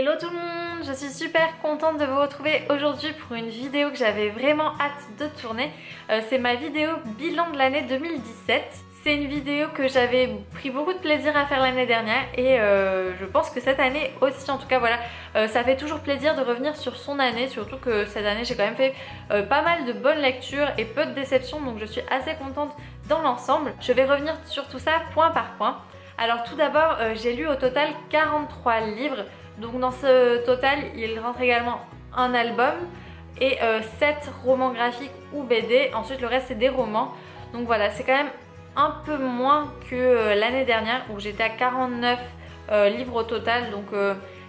Hello tout le monde, je suis super contente de vous retrouver aujourd'hui pour une vidéo que j'avais vraiment hâte de tourner. C'est ma vidéo bilan de l'année 2017. C'est une vidéo que j'avais pris beaucoup de plaisir à faire l'année dernière et je pense que cette année aussi, en tout cas voilà, ça fait toujours plaisir de revenir sur son année, surtout que cette année j'ai quand même fait pas mal de bonnes lectures et peu de déceptions, donc je suis assez contente dans l'ensemble. Je vais revenir sur tout ça point par point. Alors tout d'abord, j'ai lu au total 43 livres, donc dans ce total il rentre également un album et 7 romans graphiques ou BD, ensuite le reste c'est des romans, donc voilà, c'est quand même un peu moins que l'année dernière où j'étais à 49 livres au total, donc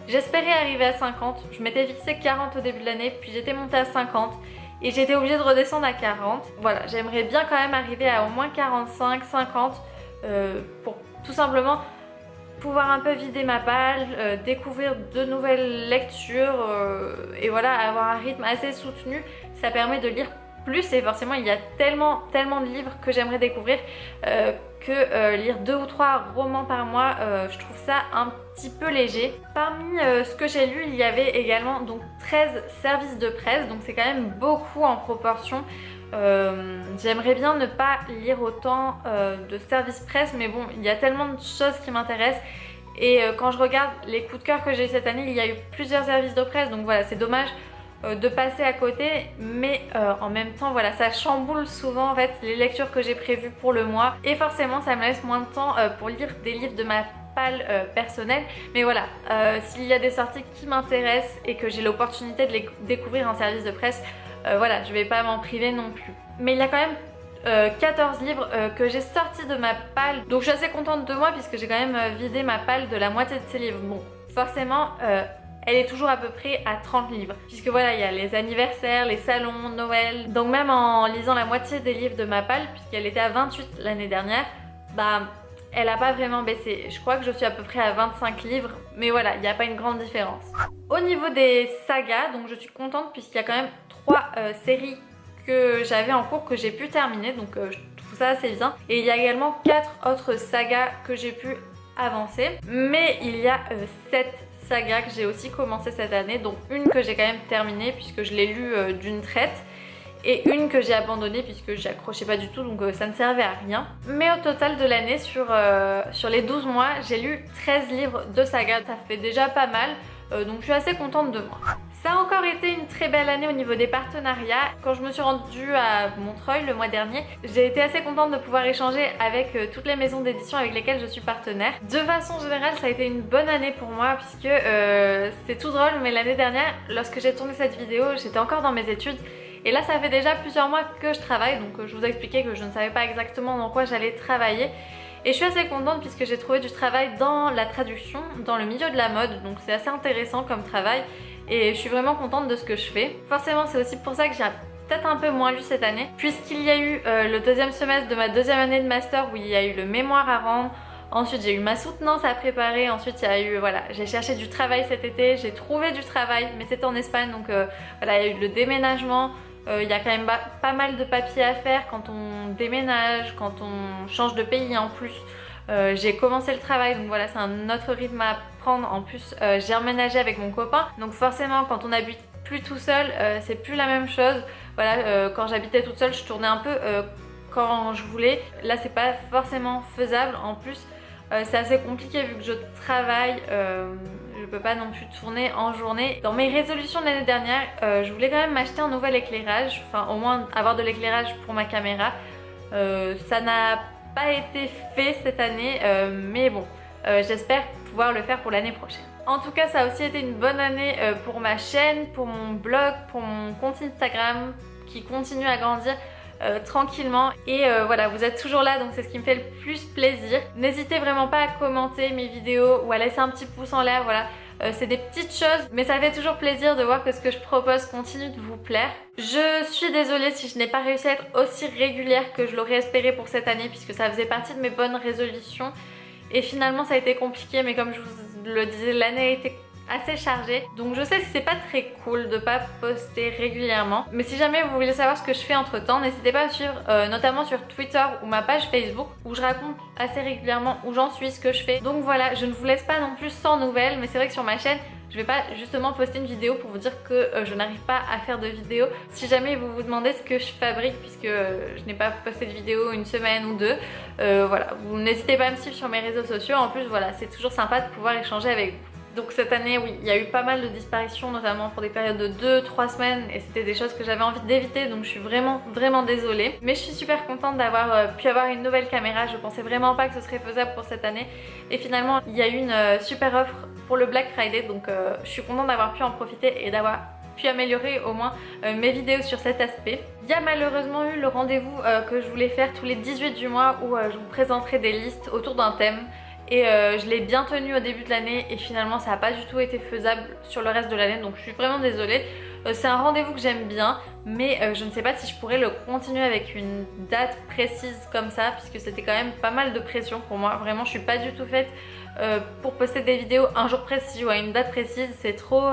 j'espérais arriver à 50, je m'étais fixé 40 au début de l'année, puis j'étais montée à 50 et j'étais obligée de redescendre à 40. Voilà, j'aimerais bien quand même arriver à au moins 45, 50 pour tout simplement pouvoir un peu vider ma palle, découvrir de nouvelles lectures et voilà, avoir un rythme assez soutenu. Ça permet de lire plus et forcément il y a tellement de livres que j'aimerais découvrir que lire 2 ou 3 romans par mois, je trouve ça un petit peu léger. Parmi ce que j'ai lu, il y avait également donc 13 services de presse, donc c'est quand même beaucoup en proportion. J'aimerais bien ne pas lire autant de services presse, mais bon, il y a tellement de choses qui m'intéressent et quand je regarde les coups de cœur que j'ai eu cette année, il y a eu plusieurs services de presse, donc voilà, c'est dommage de passer à côté, mais en même temps voilà, ça chamboule souvent en fait les lectures que j'ai prévues pour le mois et forcément ça me laisse moins de temps pour lire des livres de ma palle personnelle. Mais voilà, s'il y a des sorties qui m'intéressent et que j'ai l'opportunité de les découvrir en service de presse, voilà, je vais pas m'en priver non plus. Mais il y a quand même 14 livres que j'ai sortis de ma palle, donc je suis assez contente de moi puisque j'ai quand même vidé ma palle de la moitié de ces livres. Bon, forcément elle est toujours à peu près à 30 livres. Puisque voilà, il y a les anniversaires, les salons, Noël. Donc même en lisant la moitié des livres de ma palle, puisqu'elle était à 28 l'année dernière, bah elle n'a pas vraiment baissé. Je crois que je suis à peu près à 25 livres. Mais voilà, il n'y a pas une grande différence. Au niveau des sagas, donc je suis contente puisqu'il y a quand même 3 séries que j'avais en cours que j'ai pu terminer. Donc je trouve ça assez bien. Et il y a également 4 autres sagas que j'ai pu avancer. Mais il y a 7 saga que j'ai aussi commencé cette année, donc une que j'ai quand même terminée puisque je l'ai lue d'une traite et une que j'ai abandonnée puisque j'y accrochais pas du tout, donc ça ne servait à rien. Mais au total de l'année, sur les 12 mois, j'ai lu 13 livres de saga, ça fait déjà pas mal, donc je suis assez contente de moi. Ça a encore été une très belle année au niveau des partenariats. Quand je me suis rendue à Montreuil le mois dernier, j'ai été assez contente de pouvoir échanger avec toutes les maisons d'édition avec lesquelles je suis partenaire. De façon générale, ça a été une bonne année pour moi puisque c'est tout drôle, mais l'année dernière, lorsque j'ai tourné cette vidéo, j'étais encore dans mes études. Et là, ça fait déjà plusieurs mois que je travaille, donc je vous ai expliqué que je ne savais pas exactement dans quoi j'allais travailler. Et je suis assez contente puisque j'ai trouvé du travail dans la traduction, dans le milieu de la mode, donc c'est assez intéressant comme travail. Et je suis vraiment contente de ce que je fais. Forcément, c'est aussi pour ça que j'ai peut-être un peu moins lu cette année, puisqu'il y a eu le deuxième semestre de ma deuxième année de master où il y a eu le mémoire à rendre. Ensuite, j'ai eu ma soutenance à préparer. Ensuite, il y a eu, voilà, j'ai cherché du travail cet été. J'ai trouvé du travail, mais c'était en Espagne, donc voilà, il y a eu le déménagement. Il y a quand même pas mal de papiers à faire quand on déménage, quand on change de pays en plus. J'ai commencé le travail, donc voilà, c'est un autre rythme à prendre. En plus, j'ai emménagé avec mon copain, donc forcément quand on n'habite plus tout seul, c'est plus la même chose. Voilà, quand j'habitais toute seule, je tournais un peu quand je voulais. Là, c'est pas forcément faisable. En plus, c'est assez compliqué vu que je travaille. Je peux pas non plus tourner en journée. Dans mes résolutions de l'année dernière, je voulais quand même m'acheter un nouvel éclairage, enfin au moins avoir de l'éclairage pour ma caméra. Ça n'a pas été fait cette année, mais bon, j'espère pouvoir le faire pour l'année prochaine. En tout cas, ça a aussi été une bonne année pour ma chaîne, pour mon blog, pour mon compte Instagram qui continue à grandir tranquillement. Et voilà, vous êtes toujours là, donc c'est ce qui me fait le plus plaisir. N'hésitez vraiment pas à commenter mes vidéos ou à laisser un petit pouce en l'air, voilà. C'est des petites choses, mais ça fait toujours plaisir de voir que ce que je propose continue de vous plaire. Je suis désolée si je n'ai pas réussi à être aussi régulière que je l'aurais espéré pour cette année, puisque ça faisait partie de mes bonnes résolutions. Et finalement ça a été compliqué, mais comme je vous le disais, l'année a été assez chargée. Donc je sais que c'est pas très cool de pas poster régulièrement. Mais si jamais vous voulez savoir ce que je fais entre temps, n'hésitez pas à me suivre notamment sur Twitter ou ma page Facebook où je raconte assez régulièrement où j'en suis, ce que je fais. Donc voilà, je ne vous laisse pas non plus sans nouvelles, mais c'est vrai que sur ma chaîne, Je vais pas justement poster une vidéo pour vous dire que je n'arrive pas à faire de vidéo. Si jamais vous vous demandez ce que je fabrique, puisque je n'ai pas posté de vidéo une semaine ou deux, voilà, vous n'hésitez pas à me suivre sur mes réseaux sociaux. En plus voilà, c'est toujours sympa de pouvoir échanger avec vous. Donc cette année, oui, il y a eu pas mal de disparitions, notamment pour des périodes de 2-3 semaines, et c'était des choses que j'avais envie d'éviter, donc je suis vraiment désolée. Mais je suis super contente d'avoir pu avoir une nouvelle caméra. Je pensais vraiment pas que ce serait faisable pour cette année, et finalement il y a eu une super offre pour le Black Friday, donc je suis contente d'avoir pu en profiter et d'avoir pu améliorer au moins mes vidéos sur cet aspect. Il y a malheureusement eu le rendez-vous que je voulais faire tous les 18 du mois où je vous présenterai des listes autour d'un thème. Et je l'ai bien tenu au début de l'année et finalement ça n'a pas du tout été faisable sur le reste de l'année, donc je suis vraiment désolée. C'est un rendez-vous que j'aime bien, mais je ne sais pas si je pourrais le continuer avec une date précise comme ça, puisque c'était quand même pas mal de pression pour moi. Vraiment, je suis pas du tout faite pour poster des vidéos un jour précis ou à une date précise, c'est trop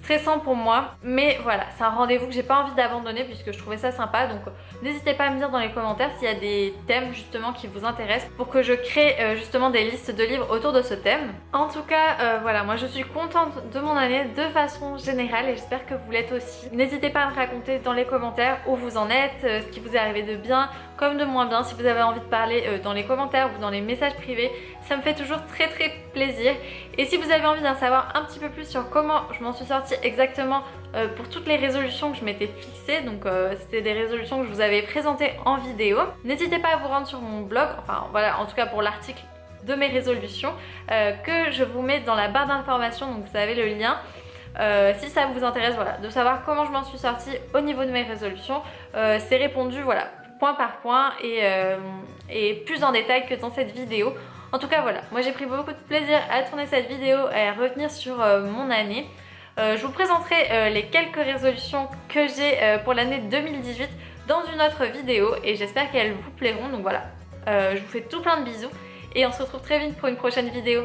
stressant pour moi. Mais voilà, c'est un rendez-vous que j'ai pas envie d'abandonner puisque je trouvais ça sympa, donc n'hésitez pas à me dire dans les commentaires s'il y a des thèmes justement qui vous intéressent pour que je crée justement des listes de livres autour de ce thème. En tout cas voilà, moi je suis contente de mon année de façon générale et j'espère que vous l'êtes aussi. N'hésitez pas à me raconter dans les commentaires où vous en êtes, ce qui vous est arrivé de bien comme de moins bien. Si vous avez envie de parler dans les commentaires ou dans les messages privés, ça me fait toujours très plaisir. Et si vous avez envie d'en savoir un petit peu plus sur comment je m'en suis sortie exactement pour toutes les résolutions que je m'étais fixées, donc c'était des résolutions que je vous avais présentées en vidéo, n'hésitez pas à vous rendre sur mon blog, enfin voilà, en tout cas pour l'article de mes résolutions que je vous mets dans la barre d'informations, donc vous avez le lien. Si ça vous intéresse, voilà, de savoir comment je m'en suis sortie au niveau de mes résolutions, c'est répondu voilà, point par point et plus en détail que dans cette vidéo. En tout cas voilà, moi j'ai pris beaucoup de plaisir à tourner cette vidéo et à revenir sur mon année. Je vous présenterai les quelques résolutions que j'ai pour l'année 2018 dans une autre vidéo et j'espère qu'elles vous plairont. Donc voilà, je vous fais tout plein de bisous et on se retrouve très vite pour une prochaine vidéo.